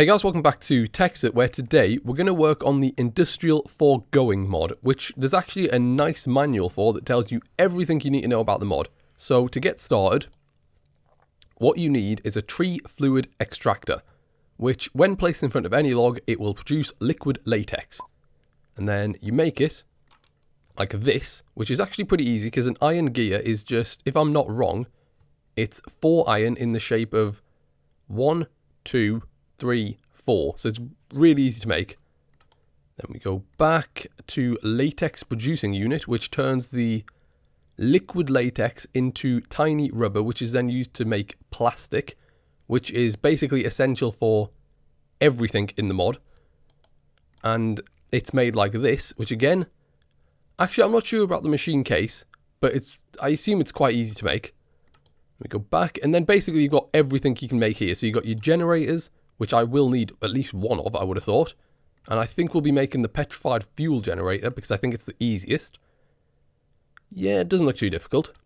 Hey guys, welcome back to Tekxit, where today we're going to work on the Industrial Foregoing mod, which there's actually a nice manual for that tells you everything you need to know about the mod. So to get started, what you need is a tree fluid extractor, which when placed in front of any log, it will produce liquid latex. And then you make it like this, which is actually pretty easy because an iron gear is just, if I'm not wrong, it's 4 iron in the shape of 1, 2, 3, 4. So it's really easy to make. Then we go back to latex producing unit, which turns the liquid latex into tiny rubber, which is then used to make plastic, which is basically essential for everything in the mod. And it's made like this, which again, actually I'm not sure about the machine case, but I assume it's quite easy to make. We go back, and then basically you've got everything you can make here. So you've got your generators, which I will need at least one of, I would have thought. And I think we'll be making the petrified fuel generator because I think it's the easiest. Yeah, it doesn't look too difficult.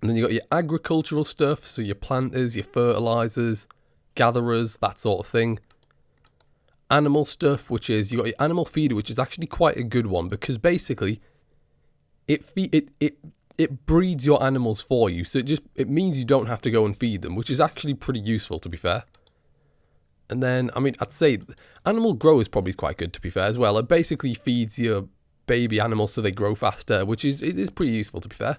And then you've got your agricultural stuff, so your planters, your fertilizers, gatherers, that sort of thing. Animal stuff, which is, you've got your animal feeder, which is actually quite a good one because basically it breeds your animals for you. So it means you don't have to go and feed them, which is actually pretty useful, to be fair. And then, I mean, I'd say animal grow is probably quite good, to be fair, as well. It basically feeds your baby animals so they grow faster, which is pretty useful, to be fair.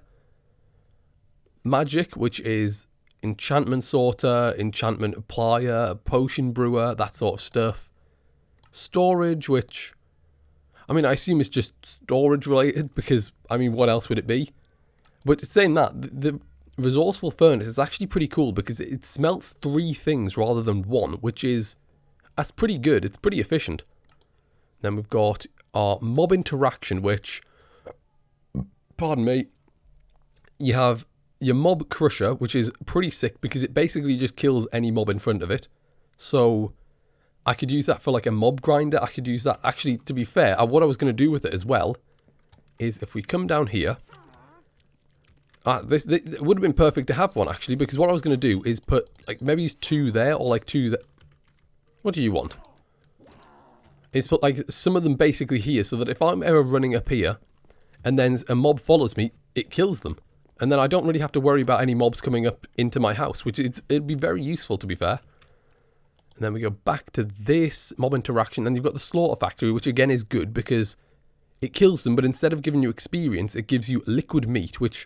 Magic, which is enchantment sorter, enchantment applier, potion brewer, that sort of stuff. Storage, which, I mean, I assume it's just storage related because, I mean, what else would it be? But saying that, the resourceful furnace is actually pretty cool because it smelts 3 things rather than 1, that's pretty good. It's pretty efficient. Then we've got our mob interaction, which, pardon me, you have your mob crusher, which is pretty sick because it basically just kills any mob in front of it. So I could use that for like a mob grinder. I could use that, actually, to be fair, what I was going to do with it as well is if we come down here, this it would have been perfect to have one, actually, because what I was going to do is put, like, maybe it's 2 there, or like 2 there. What do you want? Is put, like, some of them basically here, so that if I'm ever running up here, and then a mob follows me, it kills them. And then I don't really have to worry about any mobs coming up into my house, which it'd be very useful, to be fair. And then we go back to this mob interaction, and you've got the slaughter factory, which again is good, because it kills them, but instead of giving you experience, it gives you liquid meat, which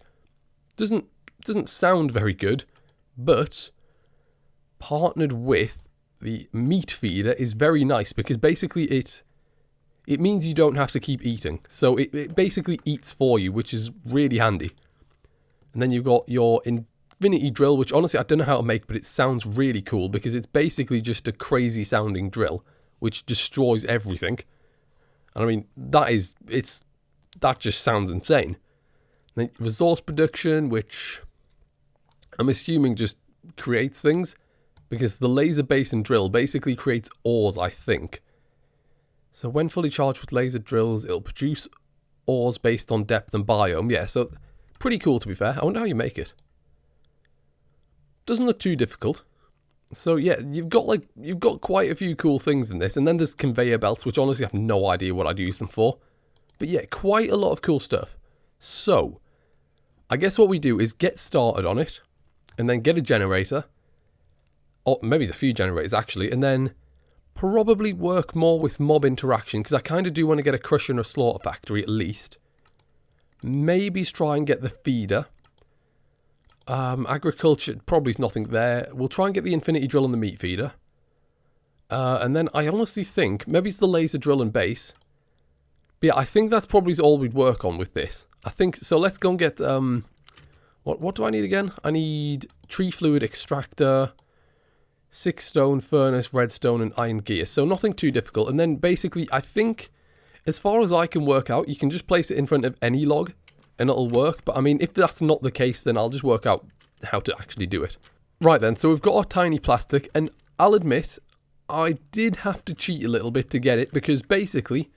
doesn't sound very good, but partnered with the meat feeder is very nice because basically it means you don't have to keep eating. So it basically eats for you, which is really handy. And then you've got your infinity drill, which honestly I don't know how to make, but it sounds really cool because it's basically just a crazy sounding drill which destroys everything. And I mean that just sounds insane. Then resource production, which I'm assuming just creates things, because the laser basin drill basically creates ores, I think. So when fully charged with laser drills, it'll produce ores based on depth and biome. Yeah, so pretty cool, to be fair. I wonder how you make it. Doesn't look too difficult. So yeah, you've got quite a few cool things in this, and then there's conveyor belts, which honestly I have no idea what I'd use them for. But yeah, quite a lot of cool stuff. So I guess what we do is get started on it, and then get a generator, or maybe it's a few generators actually, and then probably work more with mob interaction, because I kind of do want to get a crusher and a slaughter factory at least. Maybe try and get the feeder. Agriculture, probably is nothing there. We'll try and get the infinity drill and the meat feeder. And then I honestly think, maybe it's the laser drill and base. But yeah, I think that's probably all we'd work on with this. I think, so let's go and get, what do I need again? I need tree fluid extractor, 6 stone furnace, redstone, and iron gear. So nothing too difficult. And then basically, I think, as far as I can work out, you can just place it in front of any log and it'll work. But I mean, if that's not the case, then I'll just work out how to actually do it. Right then, so we've got our tiny plastic, and I'll admit, I did have to cheat a little bit to get it, because basically,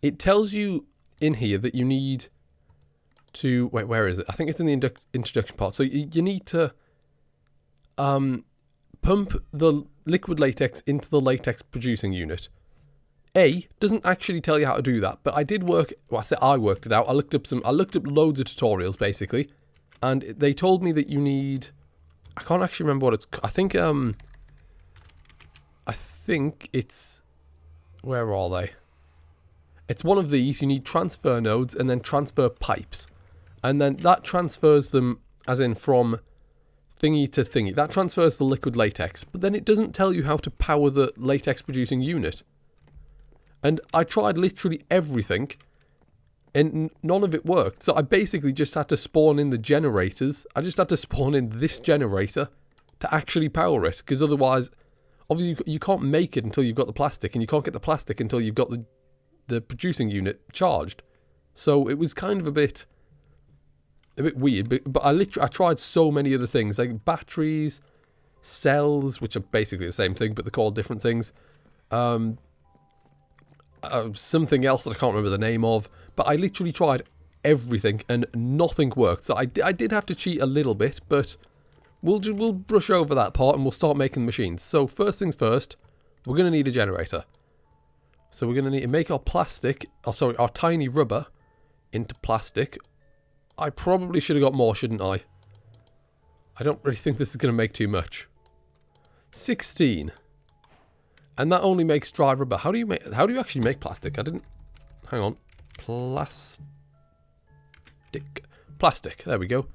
it tells you in here that you need to, wait, where is it? I think it's in the introduction part. So you need to pump the liquid latex into the latex producing unit. A doesn't actually tell you how to do that, but I did work. Well, I said I worked it out. I looked up loads of tutorials basically, and they told me that you need. I can't actually remember what it's. I think it's. Where are they? It's one of these. You need transfer nodes and then transfer pipes, and then that transfers them, as in from thingy to thingy. That transfers the liquid latex, but then it doesn't tell you how to power the latex producing unit. And I tried literally everything, and none of it worked. So I basically just had to spawn in the generators. I just had to spawn in this generator to actually power it, because otherwise, obviously, you can't make it until you've got the plastic, and you can't get the plastic until you've got the producing unit charged. So it was kind of a bit weird. But I tried so many other things, like batteries, cells, which are basically the same thing, but they're called different things. Something else that I can't remember the name of, but I literally tried everything and nothing worked. So I did have to cheat a little bit, but we'll brush over that part and we'll start making machines. So first things first, we're going to need a generator. So we're going to need to make our plastic, our tiny rubber into plastic. I probably should have got more, shouldn't I? I don't really think this is going to make too much. 16. And that only makes dry rubber. How do you actually make plastic? I didn't... Hang on. Plastic. There we go.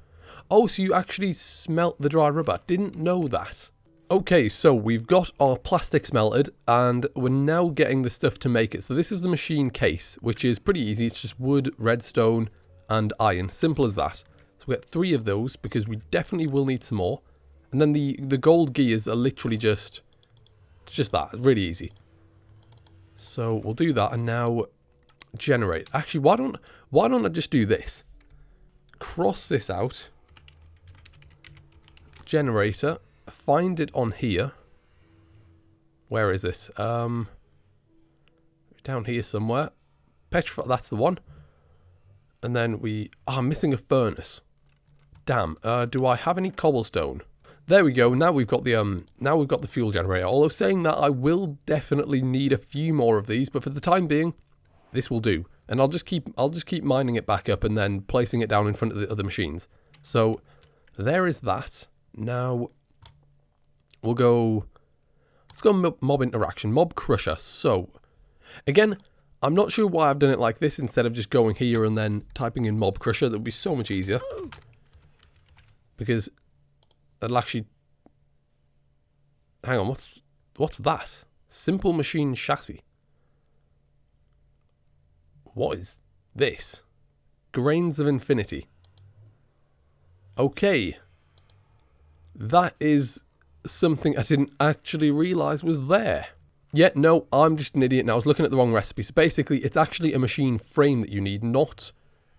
Oh, so you actually smelt the dry rubber. Didn't know that. Okay, so we've got our plastic smelted, and we're now getting the stuff to make it. So this is the machine case, which is pretty easy. It's just wood, redstone, and iron. Simple as that. So we get 3 of those, because we definitely will need some more. And then the gold gears are literally just... It's just that. It's really easy. So we'll do that, and now generate. Actually, why don't I just do this? Cross this out. Generator. Find it on here. Where is it? Down here somewhere. Petrify, that's the one. And then I'm missing a furnace. Damn. Do I have any cobblestone? There we go. Now we've got the fuel generator. Although saying that, I will definitely need a few more of these, but for the time being, this will do. And I'll just keep mining it back up and then placing it down in front of the other machines. So there is that. Now we'll go. Let's go mob interaction, mob crusher. So again, I'm not sure why I've done it like this instead of just going here and then typing in mob crusher. That would be so much easier, because that'll actually... Hang on, what's that? Simple machine chassis. What is this? Grains of Infinity. Okay. That is something I didn't actually realise was there. Yeah, no, I'm just an idiot now. I was looking at the wrong recipe. So basically, it's actually a machine frame that you need, not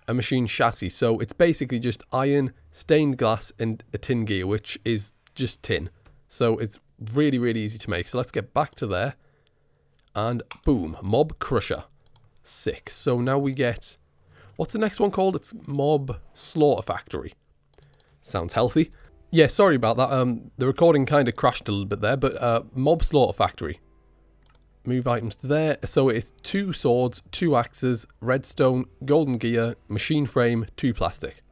a machine chassis. So it's basically just iron, stained glass, and a tin gear, which is just tin. So it's really, really easy to make. So let's get back to there. And boom, mob crusher. Sick. So now we get... What's the next one called? It's mob slaughter factory. Sounds healthy. Yeah, sorry about that. The recording kind of crashed a little bit there, but mob slaughter factory. Move items to there. So it's 2 swords, 2 axes, redstone, golden gear, machine frame, 2 plastic.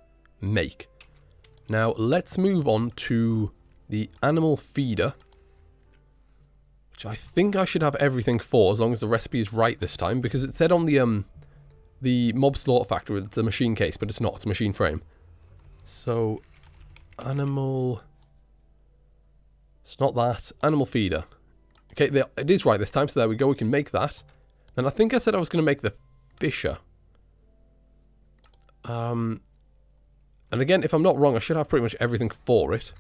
Make. Now let's move on to the animal feeder, which I think I should have everything for, as long as the recipe is right this time, because it said on the mob slaughter factory it's a machine case, but it's not. It's a machine frame. So animal... It's not that. Animal feeder. Okay, it is right this time, so there we go. We can make that. And I think I said I was going to make the fisher. And again, if I'm not wrong, I should have pretty much everything for it.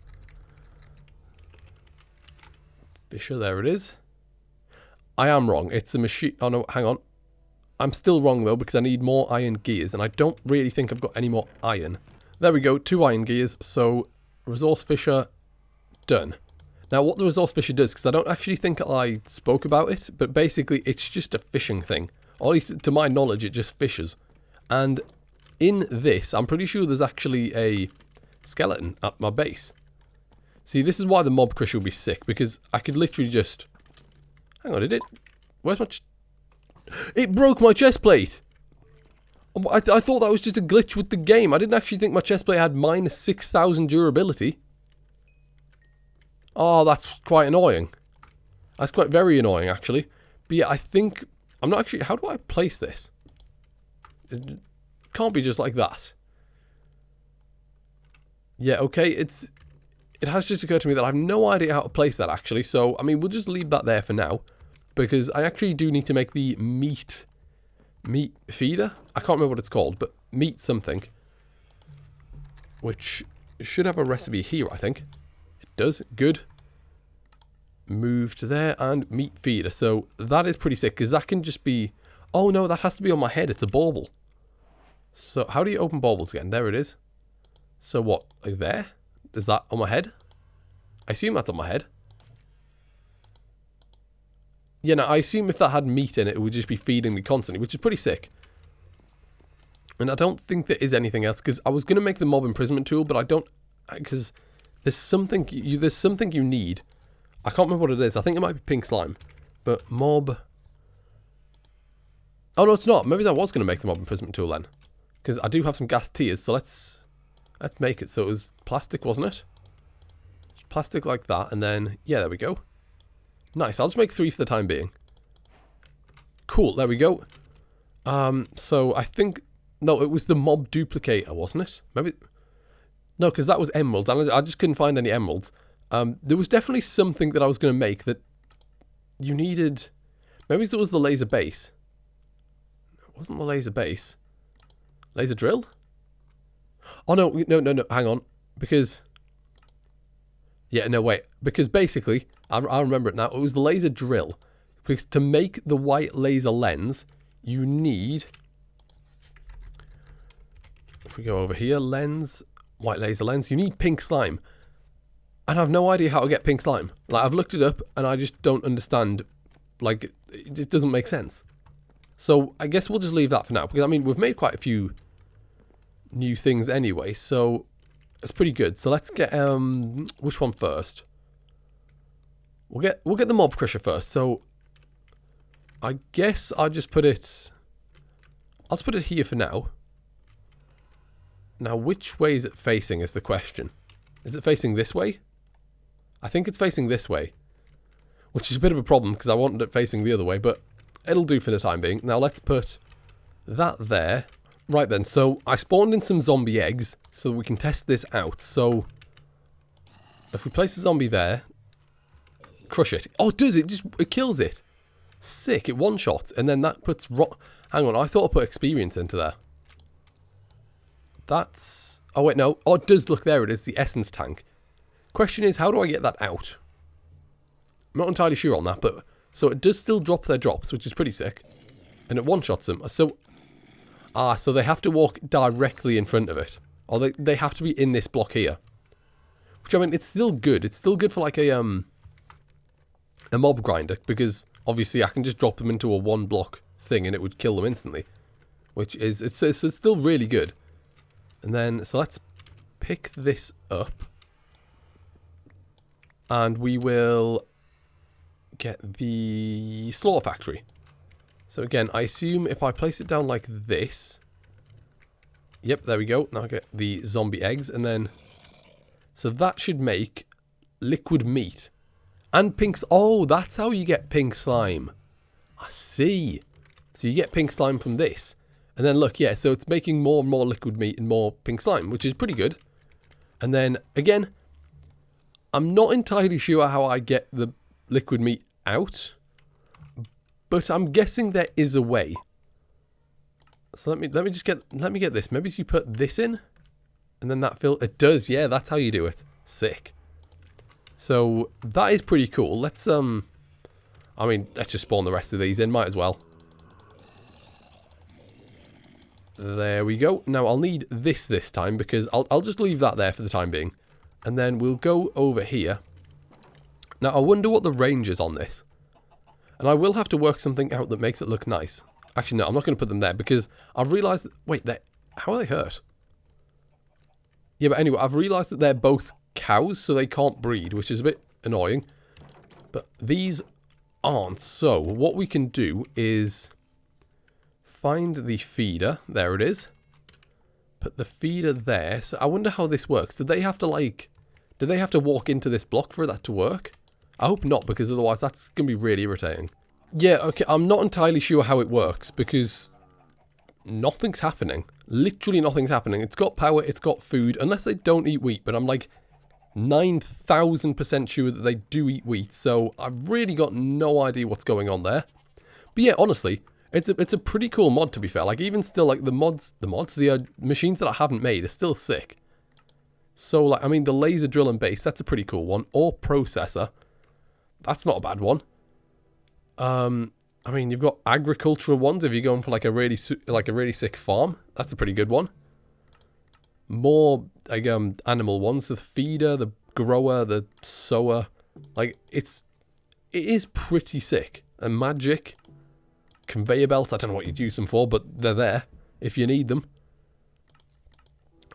Fisher, there it is. I am wrong. It's a machine... Oh, no, hang on. I'm still wrong, though, because I need more iron gears, and I don't really think I've got any more iron. There we go, 2 iron gears. So, resource fisher, done. Now, what the resource fisher does, because I don't actually think I spoke about it, but basically, it's just a fishing thing. Or at least, to my knowledge, it just fishes. And in this, I'm pretty sure there's actually a skeleton at my base. See, this is why the mob crush will be sick, because I could literally just... Hang on, did it... Where's my... It broke my chest plate! I thought that was just a glitch with the game. I didn't actually think my chest plate had minus 6,000 durability. Oh, that's quite annoying. That's quite very annoying, actually. But yeah, I think... I'm not actually... How do I place this? It can't be just like that. Yeah, okay, it has just occurred to me that I have no idea how to place that, actually. So, I mean, we'll just leave that there for now. Because I actually do need to make the meat feeder? I can't remember what it's called, but meat something. Which should have a recipe here, I think. It does. Good. Move to there and meat feeder. So that is pretty sick, because that can just be... Oh no, that has to be on my head. It's a bauble. So how do you open baubles again? There it is. So what? Like there? Is that on my head? I assume that's on my head. Yeah, no, I assume if that had meat in it, it would just be feeding me constantly, which is pretty sick. And I don't think there is anything else, because I was going to make the mob imprisonment tool, but I don't... Because there's something you need. I can't remember what it is. I think it might be pink slime. But mob... Oh, no, it's not. Maybe I was going to make the mob imprisonment tool then. Because I do have some gas tiers, so let's make it. So it was plastic, wasn't it? Just plastic like that, and then... Yeah, there we go. Nice, I'll just make 3 for the time being. Cool, there we go. So I think... No, it was the mob duplicator, wasn't it? Maybe... No, because that was emeralds, and I just couldn't find any emeralds. There was definitely something that I was going to make that you needed... Maybe it was the laser base. It wasn't the laser base. Laser drill? Oh, no, hang on. Because... Yeah, no, wait. Because basically, I remember it now. It was the laser drill. Because to make the white laser lens, you need... If we go over here, lens, white laser lens, you need pink slime. And I have no idea how to get pink slime. Like, I've looked it up, and I just don't understand. Like, it just doesn't make sense. So, I guess we'll just leave that for now. Because, I mean, we've made quite a few new things anyway, so... It's pretty good. So let's get which one first? We'll get the mob crusher first. So I guess I'll just put it... I'll just put it here for now. Now which way is it facing is the question. Is it facing this way? I think it's facing this way. Which is a bit of a problem because I wanted it facing the other way, but it'll do for the time being. Now let's put that there. Right then, so I spawned in some zombie eggs so that we can test this out. So, if we place a zombie there, crush it. Oh, it does, it kills it. Sick, it one-shots, and then that puts hang on, I thought I put experience into there. That's, oh wait, no. Oh, it does, look, there it is, the essence tank. Question is, how do I get that out? I'm not entirely sure on that, but, so it does still drop their drops, which is pretty sick. And it one-shots them, so... Ah, so they have to walk directly in front of it. Or they have to be in this block here. Which, I mean, it's still good. It's still good for, like, a mob grinder. Because, obviously, I can just drop them into a one-block thing and it would kill them instantly. Which is... It's still really good. And then... So, let's pick this up. And we will get the slaughter factory. So again, I assume if I place it down like this... Yep, there we go. Now I get the zombie eggs, and then... So that should make liquid meat. And pink... Oh, that's how you get pink slime. I see. So you get pink slime from this. And then look, yeah, so it's making more and more liquid meat and more pink slime, which is pretty good. And then, again, I'm not entirely sure how I get the liquid meat out. But I'm guessing there is a way. So let me get this. Maybe you put this in, and then that fill. It does, yeah. That's how you do it. Sick. So that is pretty cool. Let's I mean, let's just spawn the rest of these in. Might as well. There we go. Now I'll need this time because I'll just leave that there for the time being, and then we'll go over here. Now I wonder what the range is on this. And I will have to work something out that makes it look nice. Actually, no, I'm not going to put them there because I've realised... Wait, how are they hurt? Yeah, but anyway, I've realised that they're both cows, so they can't breed, which is a bit annoying. But these aren't. So what we can do is find the feeder. There it is. Put the feeder there. So I wonder how this works. Do they have to walk into this block for that to work? I hope not, because otherwise that's going to be really irritating. Yeah, okay, I'm not entirely sure how it works, because nothing's happening. Literally nothing's happening. It's got power, it's got food, unless they don't eat wheat, but I'm like 9,000% sure that they do eat wheat, so I've really got no idea what's going on there. But yeah, honestly, it's a pretty cool mod, to be fair. Like, even still, like, the machines that I haven't made are still sick. So, like, I mean, the laser drill and base, that's a pretty cool one. Ore processor, that's not a bad one. I mean, you've got agricultural ones if you're going for like a really sick farm. That's a pretty good one. More like animal ones, the feeder, the grower, the sower. Like it is pretty sick. And magic conveyor belts. I don't know what you'd use them for, but they're there if you need them.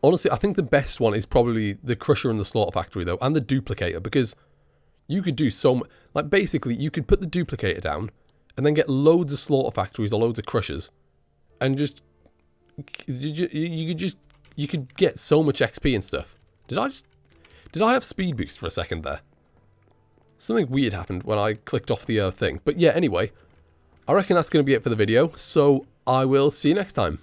Honestly, I think the best one is probably the crusher and the slaughter factory though, and the duplicator, because you could do so much. Like, basically, you could put the duplicator down and then get loads of slaughter factories or loads of crushers. And just... You could get so much XP and stuff. Did I have speed boost for a second there? Something weird happened when I clicked off the thing. But yeah, anyway. I reckon that's going to be it for the video. So, I will see you next time.